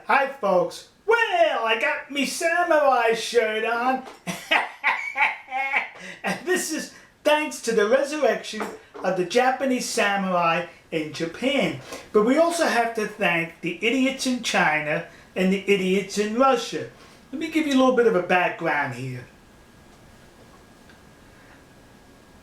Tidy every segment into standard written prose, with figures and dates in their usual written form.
Hi folks. Well, I got me samurai shirt on. And this is thanks to the resurrection of the Japanese samurai in Japan. But we also have to thank the idiots in China and the idiots in Russia. Let me give you a little bit of a background here.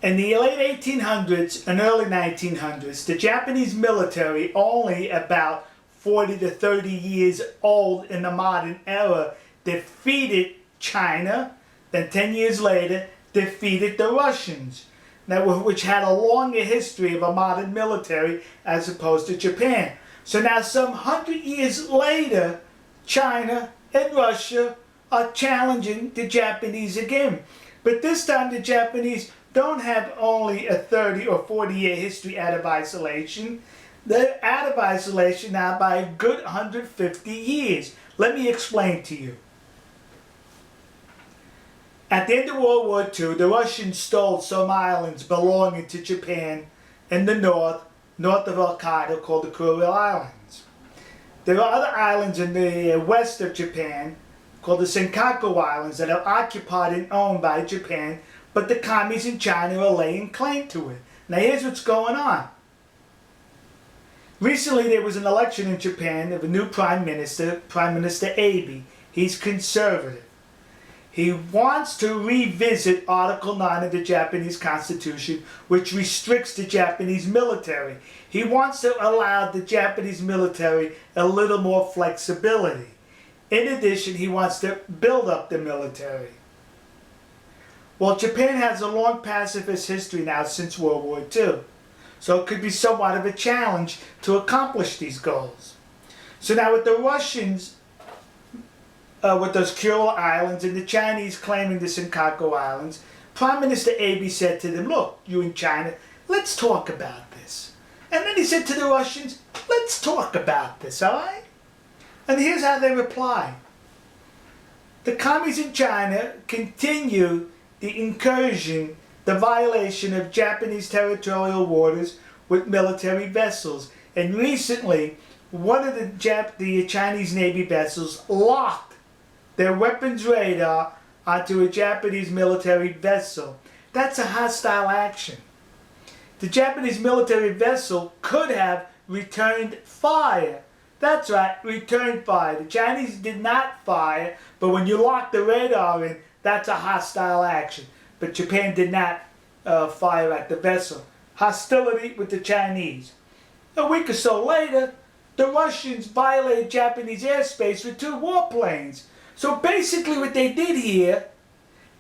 In the late 1800s and early 1900s, the Japanese military, only about 40 to 30 years old in the modern era, defeated China, then 10 years later, defeated the Russians, which had a longer history of a modern military as opposed to Japan. So now some 100 years later, China and Russia are challenging the Japanese again. But this time the Japanese don't have only a 30 or 40 year history out of isolation. They're out of isolation now by a good 150 years. Let me explain to you. At the end of World War II, the Russians stole some islands belonging to Japan in the north of Hokkaido called the Kuril Islands. There are other islands in the west of Japan called the Senkaku Islands that are occupied and owned by Japan, but the commies in China are laying claim to it. Now here's what's going on. Recently there was an election in Japan of a new Prime Minister Abe. He's conservative. He wants to revisit Article 9 of the Japanese Constitution, which restricts the Japanese military. He wants to allow the Japanese military a little more flexibility. In addition, he wants to build up the military. Well, Japan has a long pacifist history now since World War II. So it could be somewhat of a challenge to accomplish these goals. So now with the Russians, with those Kuril Islands, and the Chinese claiming the Senkaku Islands, Prime Minister Abe said to them, look, you in China, let's talk about this. And then he said to the Russians, let's talk about this, all right? And here's how they replied. The commies in China continue the incursion, the violation of Japanese territorial waters with military vessels. And recently, one of the Chinese Navy vessels locked their weapons radar onto a Japanese military vessel. That's a hostile action. The Japanese military vessel could have returned fire. That's right, returned fire. The Chinese did not fire, but when you lock the radar in, that's a hostile action. But Japan did not fire at the vessel. Hostility with the Chinese. A week or so later, the Russians violated Japanese airspace with 2 warplanes. So basically what they did here,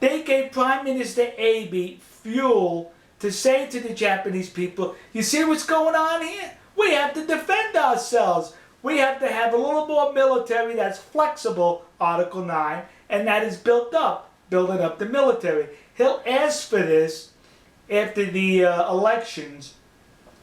they gave Prime Minister Abe fuel to say to the Japanese people, you see what's going on here? We have to defend ourselves. We have to have a little more military that's flexible, Article 9, and that is building up the military. He'll ask for this after the elections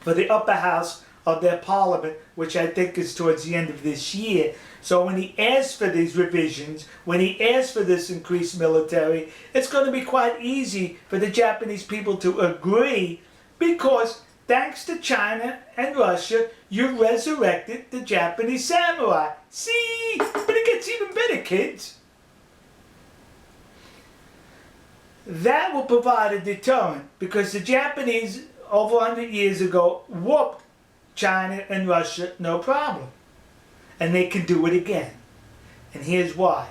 for the upper house of their parliament, which I think is towards the end of this year. So when he asks for these revisions, when he asks for this increased military, it's going to be quite easy for the Japanese people to agree, because thanks to China and Russia, you resurrected the Japanese samurai. See? But it gets even better, kids. That will provide a deterrent, because the Japanese, over 100 years ago, whooped China and Russia no problem. And they can do it again. And here's why.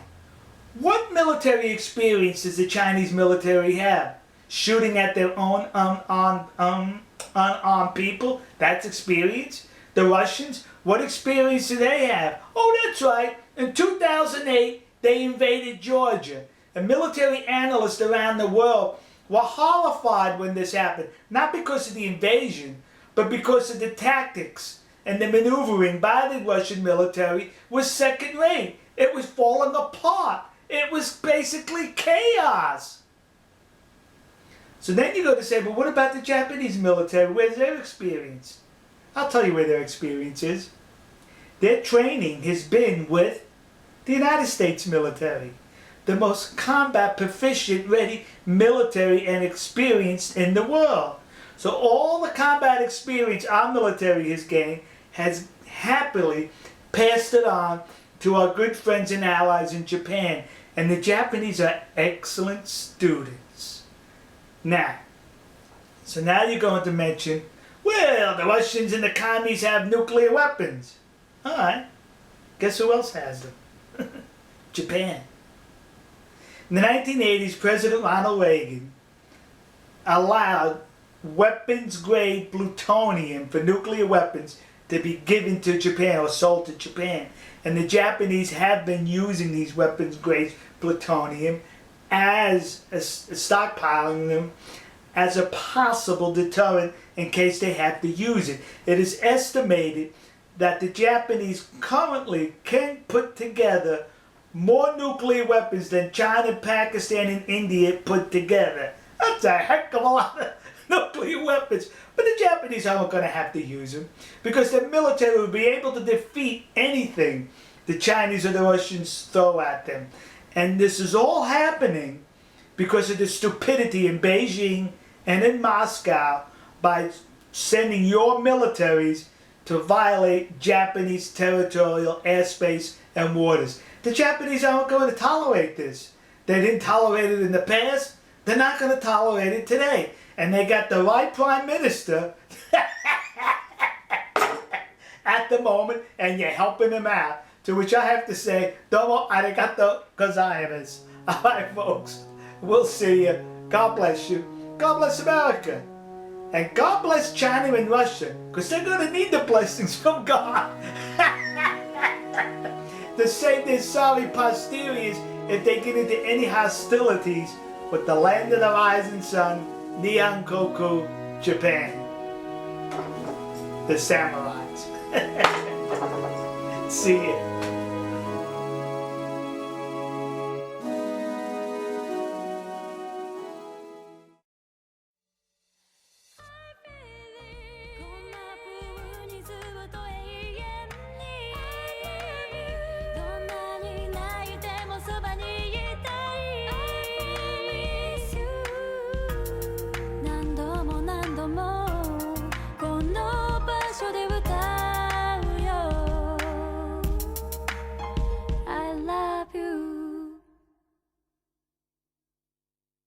What military experience does the Chinese military have? Shooting at their own unarmed people? That's experience. The Russians, what experience do they have? Oh, that's right. In 2008, they invaded Georgia. And military analysts around the world were horrified when this happened. Not because of the invasion, but because of the tactics and the maneuvering by the Russian military was second rate. It was falling apart. It was basically chaos. So then you go to say, but what about the Japanese military? Where's their experience? I'll tell you where their experience is. Their training has been with the United States military. The most combat proficient, ready military and experienced in the world. So all the combat experience our military has gained has happily passed it on to our good friends and allies in Japan, and the Japanese are excellent students. Now you're going to mention, well, the Russians and the commies have nuclear weapons. Alright, guess who else has them? Japan. In the 1980s, President Ronald Reagan allowed weapons-grade plutonium for nuclear weapons to be given to Japan or sold to Japan. And the Japanese have been using these weapons-grade plutonium as stockpiling them as a possible deterrent in case they have to use it. It is estimated that the Japanese currently can put together more nuclear weapons than China, Pakistan, and India put together. That's a heck of a lot of nuclear weapons. But the Japanese aren't going to have to use them because the military will be able to defeat anything the Chinese or the Russians throw at them. And this is all happening because of the stupidity in Beijing and in Moscow by sending your militaries to violate Japanese territorial airspace and waters. The Japanese aren't going to tolerate this. They didn't tolerate it in the past. They're not going to tolerate it today. And they got the right prime minister at the moment, and you're helping them out. To which I have to say, domo arigato gozaimasu. All right, folks. We'll see you. God bless you. God bless America. And God bless China and Russia, because they're going to need the blessings from God to save their sorry posteriors if they get into any hostilities with the land of the rising sun, Nihonkoku, Japan. The samurais. See ya.